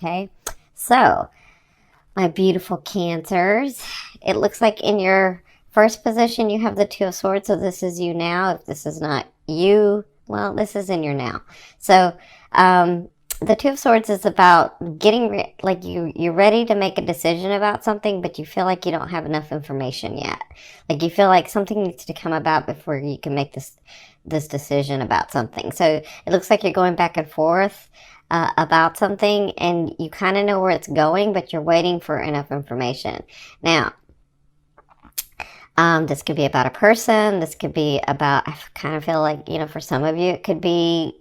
okay? So, my beautiful Cancers, it looks like in your first position, you have the Two of Swords, so this is you now. If this is not you, well, this is in your now. So, the Two of Swords is about getting, like you're ready to make a decision about something, but you feel like you don't have enough information yet. Like you feel like something needs to come about before you can make this decision about something. So it looks like you're going back and forth about something, and you kind of know where it's going, but you're waiting for enough information. Now, this could be about a person. This could be about, I kind of feel like, for some of you, it could be,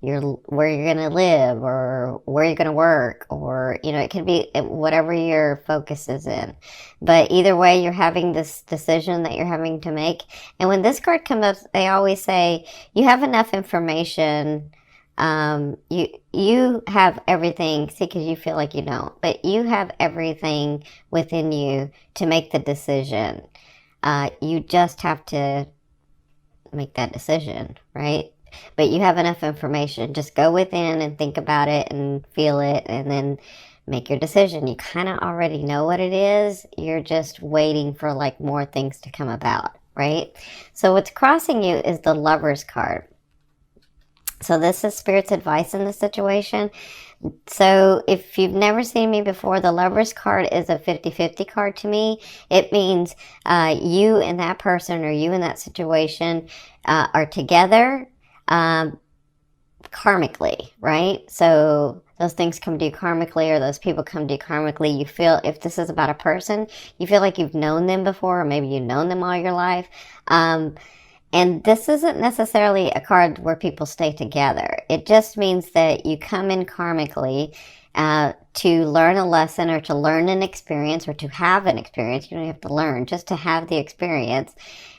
where you're going to live or where you're going to work, or, it could be whatever your focus is in. But either way, you're having this decision that you're having to make. And when this card comes up, they always say you have enough information. You have everything, see, because you feel like you don't, but you have everything within you to make the decision. You just have to make that decision, right? But you have enough information. Just go within and think about it and feel it and then make your decision. You kind of already know what it is. You're just waiting for like more things to come about, right? So what's crossing you is the Lover's card. So this is Spirit's advice in this situation. So if you've never seen me before, the Lover's card is a 50-50 card to me. It means you and that person or you and that situation are together karmically, right? So those things come to you karmically, or those people come to you karmically. You feel, if this is about a person, you feel like you've known them before, or maybe you've known them all your life. And this isn't necessarily a card where people stay together. It just means that you come in karmically to learn a lesson, or to learn an experience, or to have an experience. You don't have to learn, just to have the experience.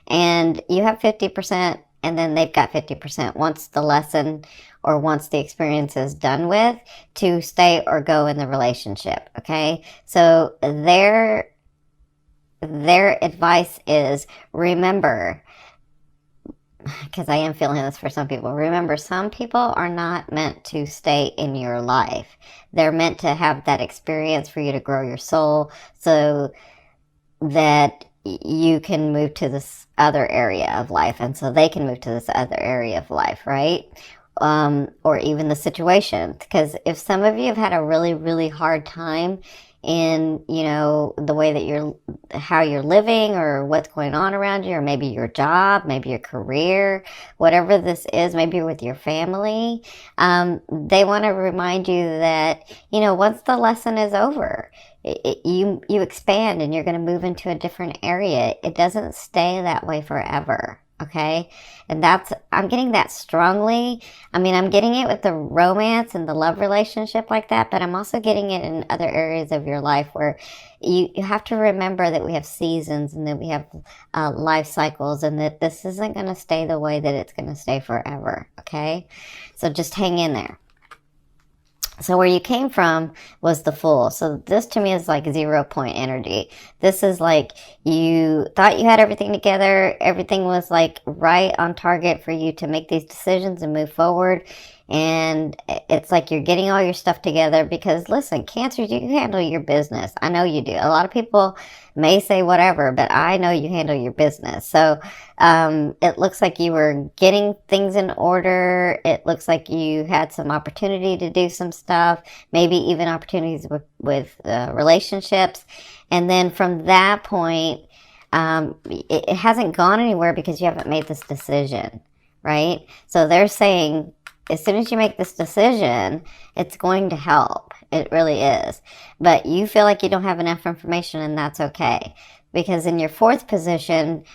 And you have 50%, and then they've got 50% once the lesson or once the experience is done with, to stay or go in the relationship, okay? So their advice is, remember, because I am feeling this for some people. Remember, some people are not meant to stay in your life. They're meant to have that experience for you to grow your soul, so that you can move to this other area of life, and so they can move to this other area of life, right? Or even the situation. Because if some of you have had a really, really hard time in, the way that how you're living, or what's going on around you, or maybe your job, maybe your career, whatever this is, maybe with your family, they want to remind you that, once the lesson is over, you expand and you're going to move into a different area. It doesn't stay that way forever. Okay. And I'm getting that strongly. I mean, I'm getting it with the romance and the love relationship like that, but I'm also getting it in other areas of your life where you have to remember that we have seasons, and that we have life cycles, and that this isn't going to stay the way that it's going to stay forever. Okay. So just hang in there. So where you came from was the Fool. So this to me is like 0 point energy. This is like you thought you had everything together. Everything was like right on target for you to make these decisions and move forward. And it's like you're getting all your stuff together, because listen, Cancer, you handle your business. I know you do. A lot of people may say whatever, but I know you handle your business. So it looks like you were getting things in order. It looks like you had some opportunity to do some stuff, maybe even opportunities with relationships. And then from that point, it hasn't gone anywhere because you haven't made this decision, right? So they're saying, as soon as you make this decision, it's going to help. It really is. But you feel like you don't have enough information, and that's okay. Because in your fourth position,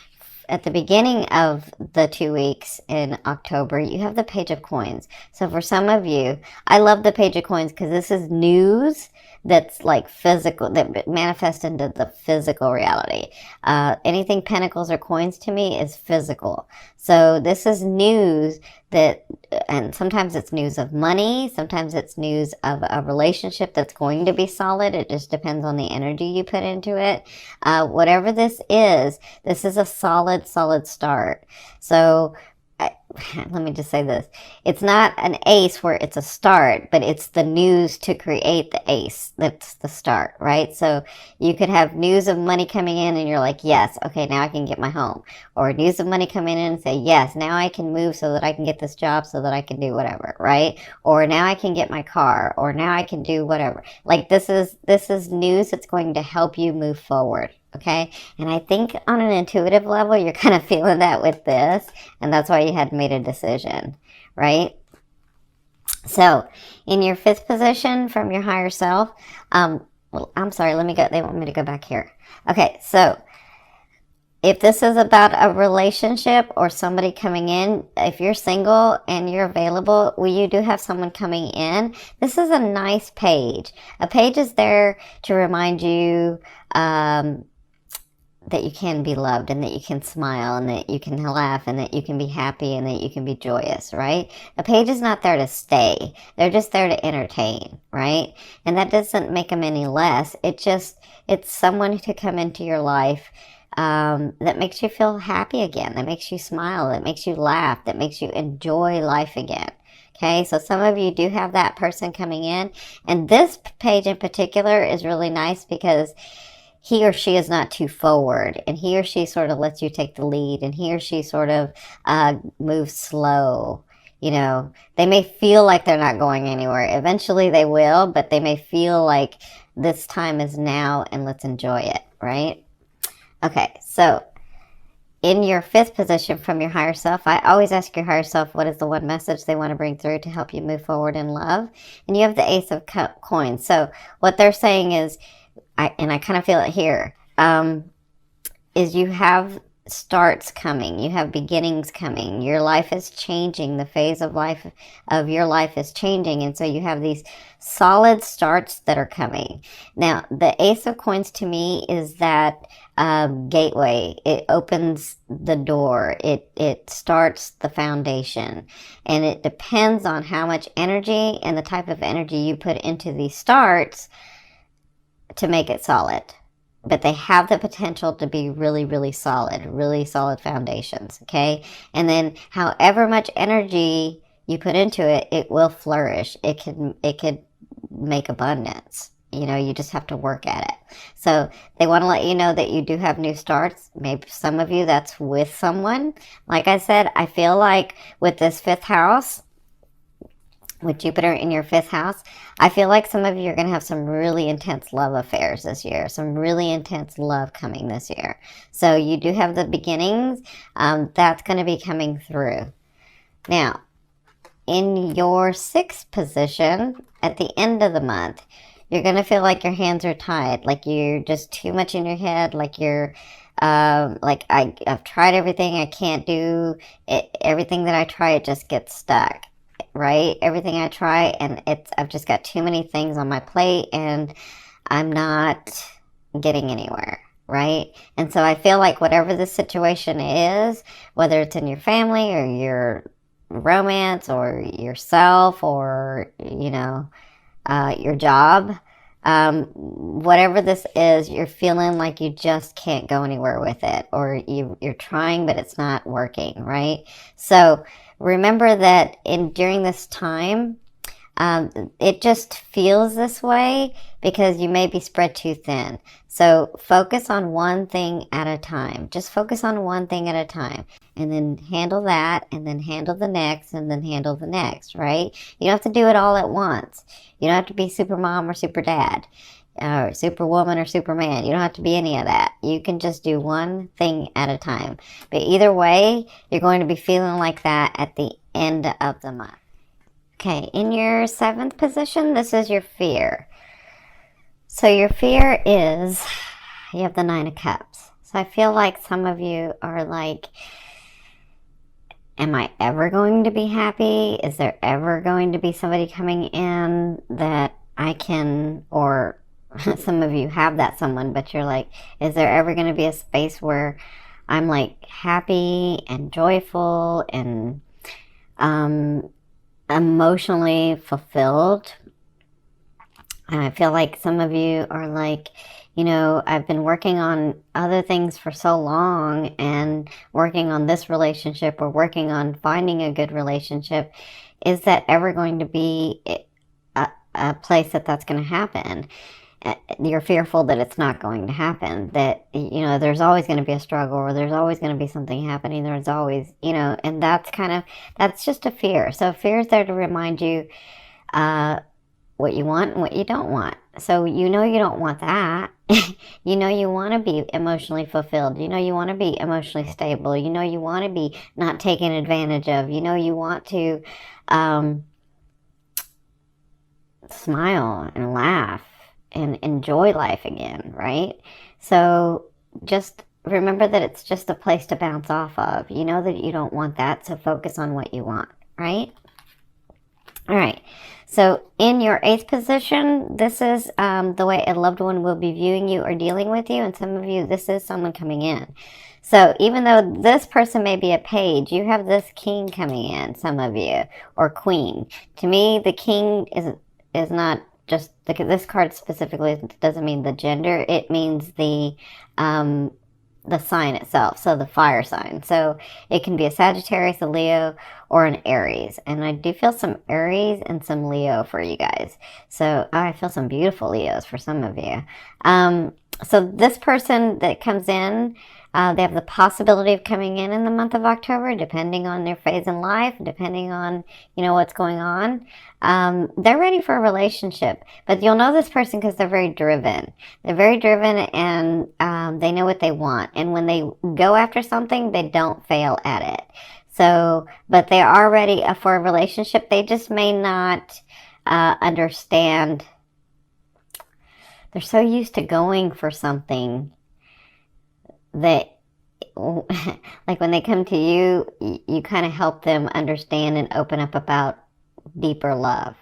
at the beginning of the 2 weeks in October, you have the Page of Coins. So for some of you, I love the Page of Coins because this is news that's like physical, that manifests into the physical reality. Anything pentacles or coins to me is physical. So this is news that, and sometimes it's news of money, sometimes it's news of a relationship that's going to be solid. It just depends on the energy you put into it. Whatever this is a solid start. So let me just say this. It's not an ace where it's a start, but it's the news to create the ace. That's the start, right? So you could have news of money coming in and you're like, yes, okay, now I can get my home. Or news of money coming in and say, yes, now I can move so that I can get this job so that I can do whatever, right? Or now I can get my car, or now I can do whatever. Like this is news that's going to help you move forward. Okay, and I think on an intuitive level, you're kind of feeling that with this, and that's why you had made a decision, right? So, in your fifth position from your higher self, well, I'm sorry, let me go, they want me to go back here. Okay, so if this is about a relationship or somebody coming in, if you're single and you're available, well, you do have someone coming in. This is a nice page. A page is there to remind you, that you can be loved and that you can smile and that you can laugh and that you can be happy and that you can be joyous, right? A page is not there to stay. They're just there to entertain, right? And that doesn't make them any less. It's someone to come into your life that makes you feel happy again, that makes you smile, that makes you laugh, that makes you enjoy life again. Okay, so some of you do have that person coming in. And this page in particular is really nice because he or she is not too forward, and he or she sort of lets you take the lead, and he or she sort of moves slow. You know, they may feel like they're not going anywhere. Eventually they will, but they may feel like this time is now and let's enjoy it, right? Okay, so in your fifth position from your higher self, I always ask your higher self what is the one message they want to bring through to help you move forward in love. And you have the Ace of Coins. So what they're saying is, I kind of feel it here, is you have starts coming. You have beginnings coming. Your life is changing. The phase of life of your life is changing. And so you have these solid starts that are coming. Now, the Ace of Coins to me is that gateway. It opens the door. It starts the foundation. And it depends on how much energy and the type of energy you put into these starts to make it solid. But they have the potential to be really solid foundations, okay? And then however much energy you put into it, it will flourish. It could make abundance. You know, you just have to work at it. So they want to let you know that you do have new starts. Maybe some of you that's with someone. Like I said, I feel like with this fifth house, with Jupiter in your fifth house, I feel like some of you are going to have some really intense love affairs this year, some really intense love coming this year. So you do have the beginnings. That's going to be coming through. Now, in your sixth position, at the end of the month, you're going to feel like your hands are tied, like you're just too much in your head, like you're like I've tried everything, I can't do it. Everything that I try, it just gets stuck. Right? Everything I try, and I've just got too many things on my plate and I'm not getting anywhere, right? And so I feel like whatever the situation is, whether it's in your family or your romance or yourself or, you know, your job, whatever this is, you're feeling like you just can't go anywhere with it, or you're trying, but it's not working, right? So remember that during this time, it just feels this way because you may be spread too thin. So focus on one thing at a time. Just focus on one thing at a time. And then handle that, and then handle the next, and then handle the next, right? You don't have to do it all at once. You don't have to be super mom or super dad, or superwoman or superman. You don't have to be any of that. You can just do one thing at a time. But either way, you're going to be feeling like that at the end of the month. Okay, in your seventh position, this is your fear. So your fear is, you have the Nine of Cups. So I feel like some of you are like, am I ever going to be happy? Is there ever going to be somebody coming in that I can, or some of you have that someone, but you're like, is there ever going to be a space where I'm like happy and joyful and emotionally fulfilled? And I feel like some of you are like, you know, I've been working on other things for so long and working on this relationship or working on finding a good relationship. Is that ever going to be a place that that's going to happen? You're fearful that it's not going to happen, that, you know, there's always going to be a struggle, or there's always going to be something happening, there's always, you know, and that's just a fear. So fear is there to remind you what you want and what you don't want. So you know you don't want that. You know you want to be emotionally fulfilled. You know you want to be emotionally stable. You know you want to be not taken advantage of. You know you want to smile and laugh and enjoy life again, right? So just remember that it's just a place to bounce off of. You know that you don't want that, so focus on what you want, right? All right. So in your 8th position, this is the way a loved one will be viewing you or dealing with you. And some of you, this is someone coming in. So even though this person may be a page, you have this king coming in, some of you, or queen. To me, the king is not just, this card specifically doesn't mean the gender. It means the sign itself, so the fire sign. So it can be a Sagittarius, a Leo, or an Aries. And I do feel some Aries and some Leo for you guys. So I feel some beautiful Leos for some of you. So this person that comes in, they have the possibility of coming in the month of October, depending on their phase in life, depending on, you know, what's going on. They're ready for a relationship, but you'll know this person because they're very driven. They're very driven, and they know what they want. And when they go after something, they don't fail at it. So, but they are ready for a relationship. They just may not understand. They're so used to going for something that, like, when they come to you, you kind of help them understand and open up about deeper love.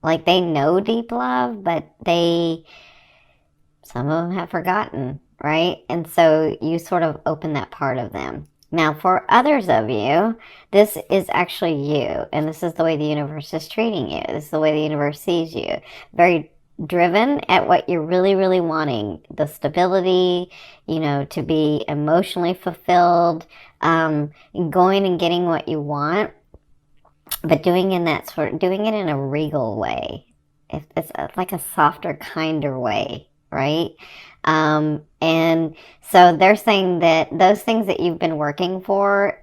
Like, they know deep love, but some of them have forgotten, right? And so you sort of open that part of them. Now, for others of you, this is actually you, and this is the way the universe is treating you. This is the way the universe sees you. Very driven at what you're really, really wanting. The stability, you know, to be emotionally fulfilled, going and getting what you want, but doing it in a regal way. It's like a softer, kinder way, right? And so they're saying that those things that you've been working for,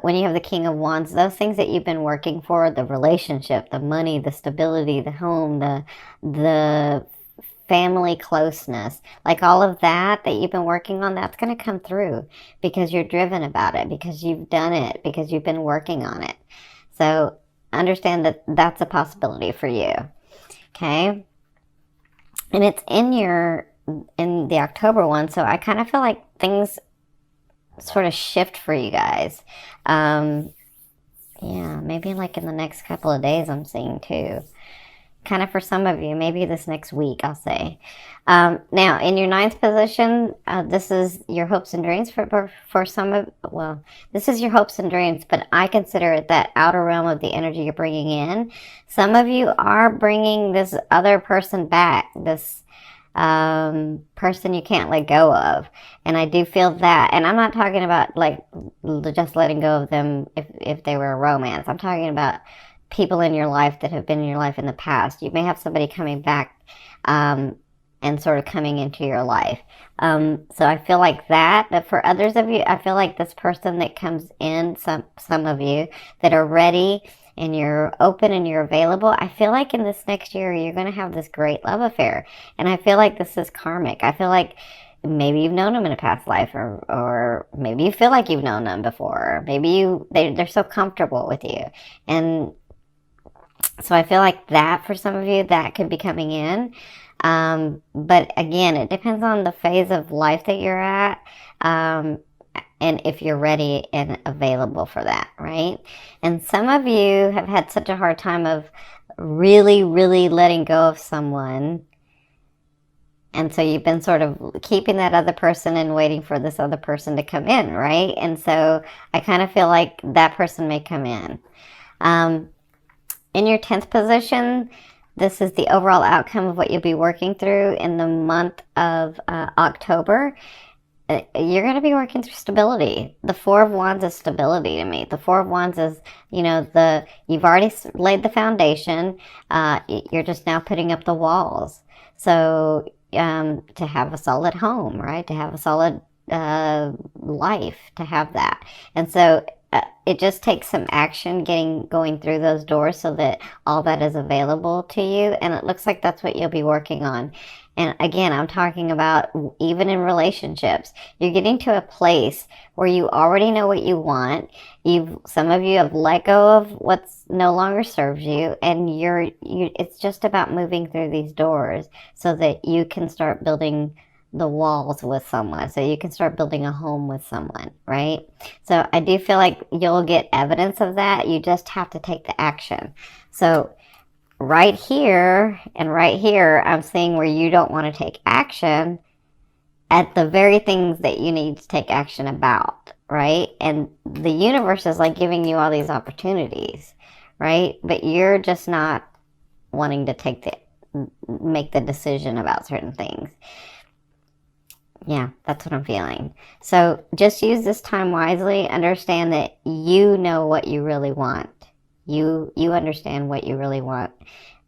when you have the King of Wands, those things that you've been working for, the relationship, the money, the stability, the home, the family closeness, like all of that you've been working on, that's going to come through because you're driven about it, because you've done it, because you've been working on it. So understand that that's a possibility for you. Okay. And it's in the October one. So I kind of feel like things sort of shift for you guys. Yeah, maybe like in the next couple of days I'm seeing too. Kind of for some of you, maybe this next week, I'll say. Now, in your 9th position, this is your hopes and dreams for some of, well, this is your hopes and dreams, but I consider it that outer realm of the energy you're bringing in. Some of you are bringing this other person back, this person you can't let go of. And I do feel that. And I'm not talking about like just letting go of them if they were a romance. I'm talking about people in your life that have been in your life in the past. You may have somebody coming back and sort of coming into your life. So I feel like that. But for others of you, I feel like this person that comes in, some of you that are ready and you're open and you're available, I feel like in this next year, you're going to have this great love affair. And I feel like this is karmic. I feel like maybe you've known them in a past life, or maybe you feel like you've known them before. Maybe they're so comfortable with you. And so I feel like that for some of you, that could be coming in. But again, it depends on the phase of life that you're at, and if you're ready and available for that, right? And some of you have had such a hard time of really, really letting go of someone. And so you've been sort of keeping that other person and waiting for this other person to come in, right? And so I kind of feel like that person may come in. In your 10th position, This is the overall outcome of what you'll be working through in the month of October. You're going to be working through stability. The Four of Wands is stability to me. The Four of Wands is, you've already laid the foundation. You're just now putting up the walls. So to have a solid home, right? To have a solid life, to have that. And so it just takes some action going through those doors so that all that is available to you. And it looks like that's what you'll be working on. And again, I'm talking about even in relationships, you're getting to a place where you already know what you want. Some of you have let go of what's no longer serves you, and it's just about moving through these doors so that you can start building the walls with someone, so you can start building a home with someone, right? So I do feel like you'll get evidence of that. You just have to take the action. So right here and right here, I'm seeing where you don't want to take action at the very things that you need to take action about, right? And the universe is like giving you all these opportunities, right? But you're just not wanting to make the decision about certain things. Yeah, that's what I'm feeling. So just use this time wisely. Understand that you know what you really want. You understand what you really want.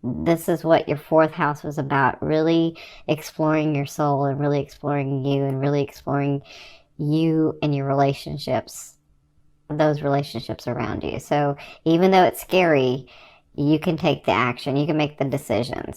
This is what your fourth house was about, really exploring your soul and really exploring you and really exploring you and your relationships, those relationships around you. So even though it's scary, you can take the action, you can make the decisions.